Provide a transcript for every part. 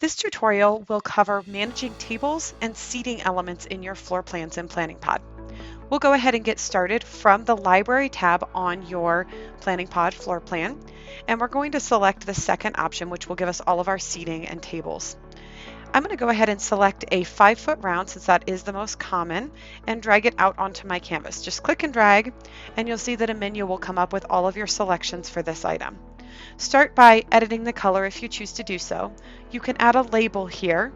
This tutorial will cover managing tables and seating elements in your floor plans in Planning Pod. We'll go ahead and get started from the Library tab on your Planning Pod floor plan, and we're going to select the second option, which will give us all of our seating and tables. I'm going to go ahead and select a 5-foot round, since that is the most common, and drag it out onto my canvas. Just click and drag, and you'll see that a menu will come up with all of your selections for this item. Start by editing the color if you choose to do so. You can add a label here,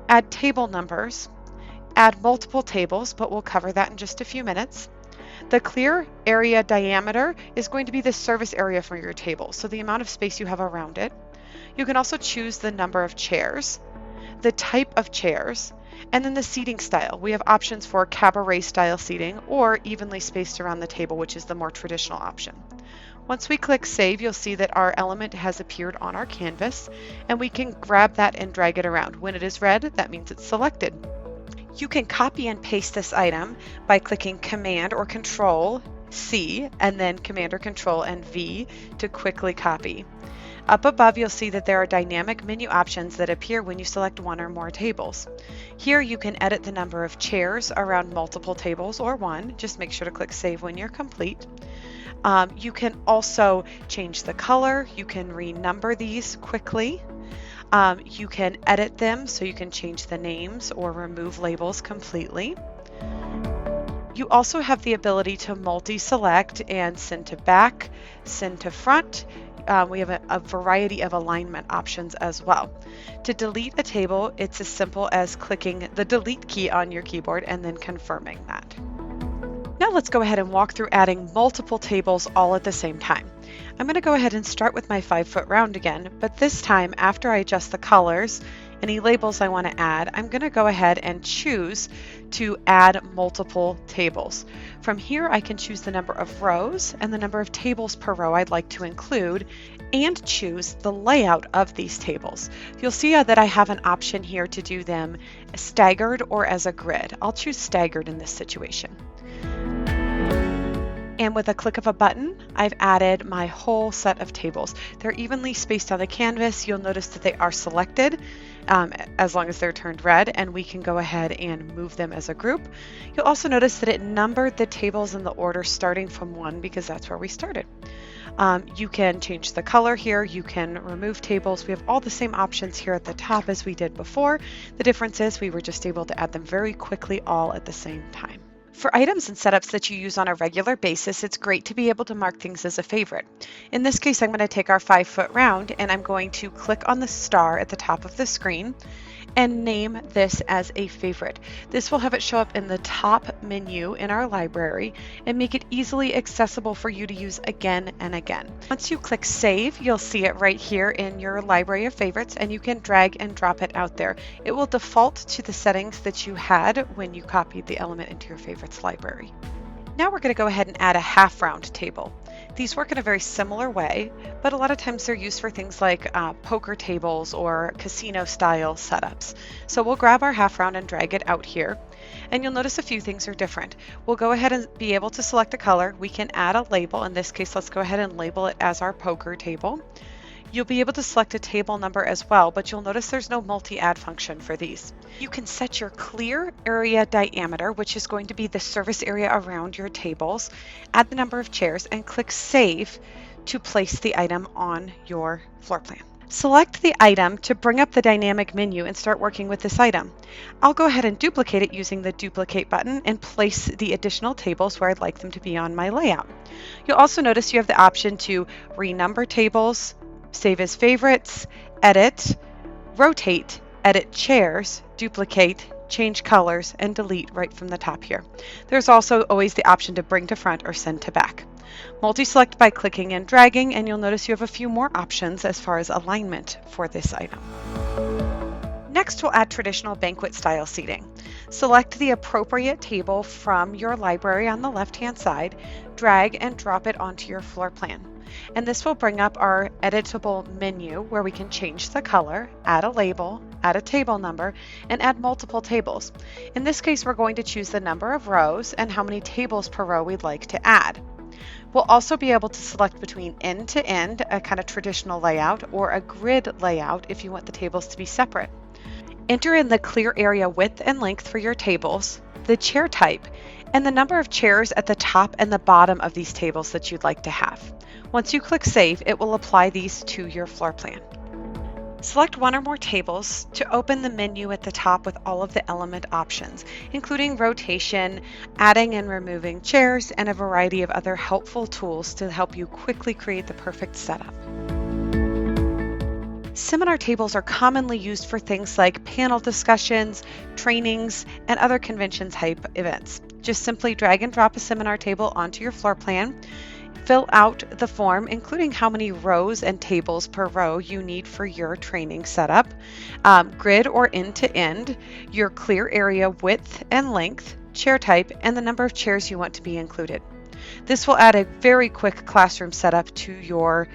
add table numbers, add multiple tables, but we'll cover that in just a few minutes. The clear area diameter is going to be the service area for your table, so the amount of space you have around it. You can also choose the number of chairs, the type of chairs, and then the seating style. We have options for cabaret style seating or evenly spaced around the table, which is the more traditional option. Once we click Save, you'll see that our element has appeared on our canvas, and we can grab that and drag it around. When it is red, that means it's selected. You can copy and paste this item by clicking Command or Control C, and then Command or Control and V to quickly copy. Up above, you'll see that there are dynamic menu options that appear when you select one or more tables. Here you can edit the number of chairs around multiple tables or one. Just make sure to click Save when you're complete. You can also change the color. You can renumber these quickly. You can edit them, so you can change the names or remove labels completely. You also have the ability to multi-select and send to back, send to front. We have a variety of alignment options as well. To delete a table, it's as simple as clicking the delete key on your keyboard and then confirming that. Now let's go ahead and walk through adding multiple tables all at the same time. I'm going to go ahead and start with my 5-foot round again, but this time, after I adjust the colors, any labels I want to add, I'm going to go ahead and choose to add multiple tables. From here, I can choose the number of rows and the number of tables per row I'd like to include, and choose the layout of these tables. You'll see that I have an option here to do them staggered or as a grid. I'll choose staggered in this situation. And with a click of a button, I've added my whole set of tables. They're evenly spaced on the canvas. You'll notice that they are selected as long as they're turned red, and we can go ahead and move them as a group. You'll also notice that it numbered the tables in the order starting from 1 because that's where we started. You can change the color here. You can remove tables. We have all the same options here at the top as we did before. The difference is we were just able to add them very quickly all at the same time. For items and setups that you use on a regular basis, it's great to be able to mark things as a favorite. In this case, I'm going to take our 5-foot round, and I'm going to click on the star at the top of the screen and name this as a favorite. This will have it show up in the top menu in our library and make it easily accessible for you to use again and again. Once you click Save, you'll see it right here in your library of favorites, and you can drag and drop it out there. It will default to the settings that you had when you copied the element into your favorites library. Now we're going to go ahead and add a half round table. These work in a very similar way, but a lot of times they're used for things like poker tables or casino style setups. So we'll grab our half round and drag it out here, and you'll notice a few things are different. We'll go ahead and be able to select a color. We can add a label. In this case, let's go ahead and label it as our poker table. You'll be able to select a table number as well, but you'll notice there's no multi-add function for these. You can set your clear area diameter, which is going to be the surface area around your tables, add the number of chairs, and click Save to place the item on your floor plan. Select the item to bring up the dynamic menu and start working with this item. I'll go ahead and duplicate it using the Duplicate button and place the additional tables where I'd like them to be on my layout. You'll also notice you have the option to renumber tables, save as favorites, edit, rotate, edit chairs, duplicate, change colors, and delete right from the top here. There's also always the option to bring to front or send to back. Multi-select by clicking and dragging, and you'll notice you have a few more options as far as alignment for this item. Next, we'll add traditional banquet style seating. Select the appropriate table from your library on the left-hand side, drag and drop it onto your floor plan. And this will bring up our editable menu where we can change the color, add a label, add a table number, and add multiple tables. In this case, we're going to choose the number of rows and how many tables per row we'd like to add. We'll also be able to select between end to end, a kind of traditional layout, or a grid layout if you want the tables to be separate. Enter in the clear area width and length for your tables, the chair type, and the number of chairs at the top and the bottom of these tables that you'd like to have. Once you click Save, it will apply these to your floor plan. Select one or more tables to open the menu at the top with all of the element options, including rotation, adding and removing chairs, and a variety of other helpful tools to help you quickly create the perfect setup. Seminar tables are commonly used for things like panel discussions, trainings, and other convention-type events. Just simply drag and drop a seminar table onto your floor plan. Fill out the form, including how many rows and tables per row you need for your training setup, grid or end to end, your clear area width and length, chair type, and the number of chairs you want to be included. This will add a very quick classroom setup to your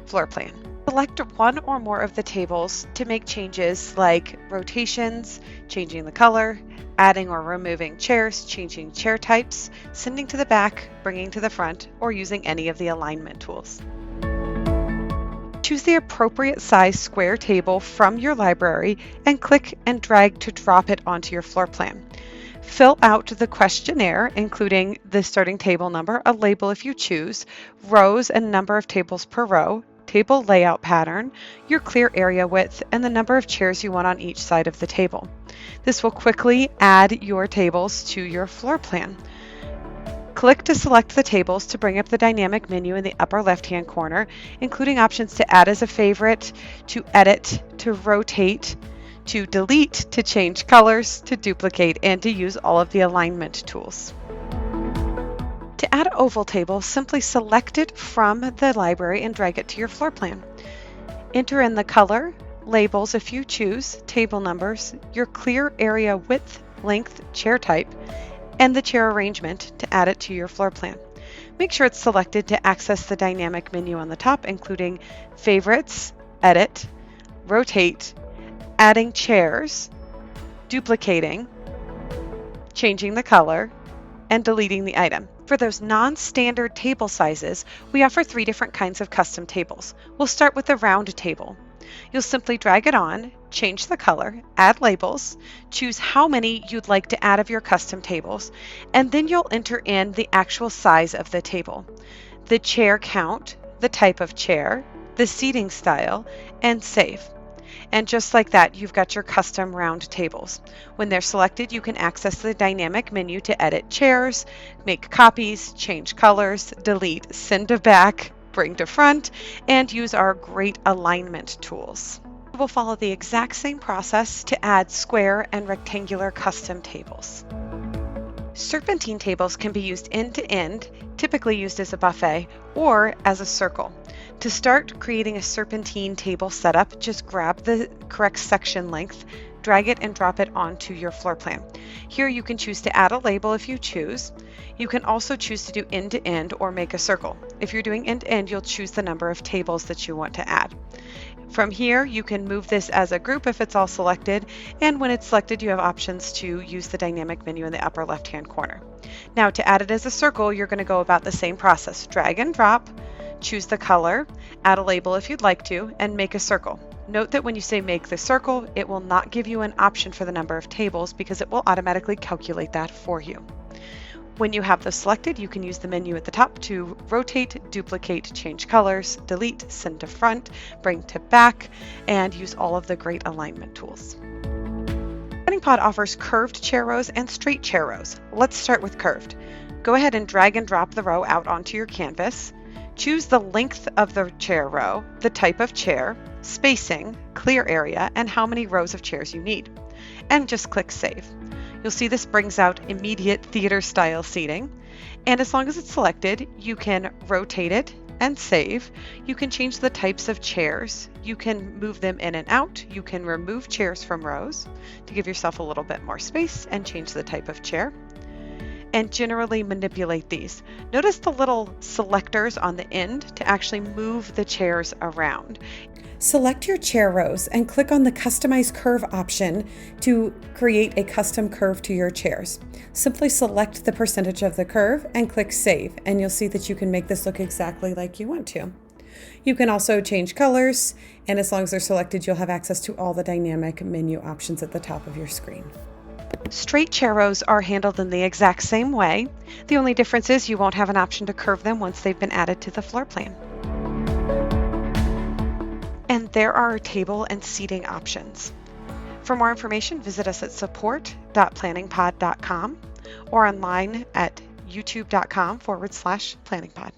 floor plan. Select one or more of the tables to make changes like rotations, changing the color, adding or removing chairs, changing chair types, sending to the back, bringing to the front, or using any of the alignment tools. Choose the appropriate size square table from your library and click and drag to drop it onto your floor plan. Fill out the questionnaire, including the starting table number, a label if you choose, rows and number of tables per row, table layout pattern, your clear area width, and the number of chairs you want on each side of the table. This will quickly add your tables to your floor plan. Click to select the tables to bring up the dynamic menu in the upper left-hand corner, including options to add as a favorite, to edit, to rotate, to delete, to change colors, to duplicate, and to use all of the alignment tools. To add an oval table, simply select it from the library and drag it to your floor plan. Enter in the color, labels if you choose, table numbers, your clear area width, length, chair type, and the chair arrangement to add it to your floor plan. Make sure it's selected to access the dynamic menu on the top, including favorites, edit, rotate, adding chairs, duplicating, changing the color, and deleting the item. For those non-standard table sizes, we offer 3 different kinds of custom tables. We'll start with the round table. You'll simply drag it on, change the color, add labels, choose how many you'd like to add of your custom tables, and then you'll enter in the actual size of the table, the chair count, the type of chair, the seating style, and save. And just like that, you've got your custom round tables. When they're selected, you can access the dynamic menu to edit chairs, make copies, change colors, delete, send to back, bring to front, and use our great alignment tools. We'll follow the exact same process to add square and rectangular custom tables. Serpentine tables can be used end to end, typically used as a buffet, or as a circle. To start creating a serpentine table setup, just grab the correct section length, drag it and drop it onto your floor plan. Here you can choose to add a label if you choose. You can also choose to do end to end or make a circle. If you're doing end to end, you'll choose the number of tables that you want to add. From here, you can move this as a group if it's all selected, and when it's selected, you have options to use the dynamic menu in the upper left-hand corner. Now, to add it as a circle, you're going to go about the same process. Drag and drop, choose the color, add a label if you'd like to, and make a circle. Note that when you say make the circle, it will not give you an option for the number of tables because it will automatically calculate that for you. When you have this selected, you can use the menu at the top to rotate, duplicate, change colors, delete, send to front, bring to back, and use all of the great alignment tools. Setting Pod offers curved chair rows and straight chair rows. Let's start with curved. Go ahead and drag and drop the row out onto your canvas. Choose the length of the chair row, the type of chair, spacing, clear area, and how many rows of chairs you need. And just click Save. You'll see this brings out immediate theater-style seating. And as long as it's selected, you can rotate it and save. You can change the types of chairs. You can move them in and out. You can remove chairs from rows to give yourself a little bit more space and change the type of chair. And generally manipulate these. Notice the little selectors on the end to actually move the chairs around. Select your chair rows and click on the Customize Curve option to create a custom curve to your chairs. Simply select the percentage of the curve and click Save, and you'll see that you can make this look exactly like you want to. You can also change colors, and as long as they're selected, you'll have access to all the dynamic menu options at the top of your screen. Straight chair rows are handled in the exact same way. The only difference is you won't have an option to curve them once they've been added to the floor plan. And there are our table and seating options. For more information, visit us at support.planningpod.com or online at youtube.com/planningpod.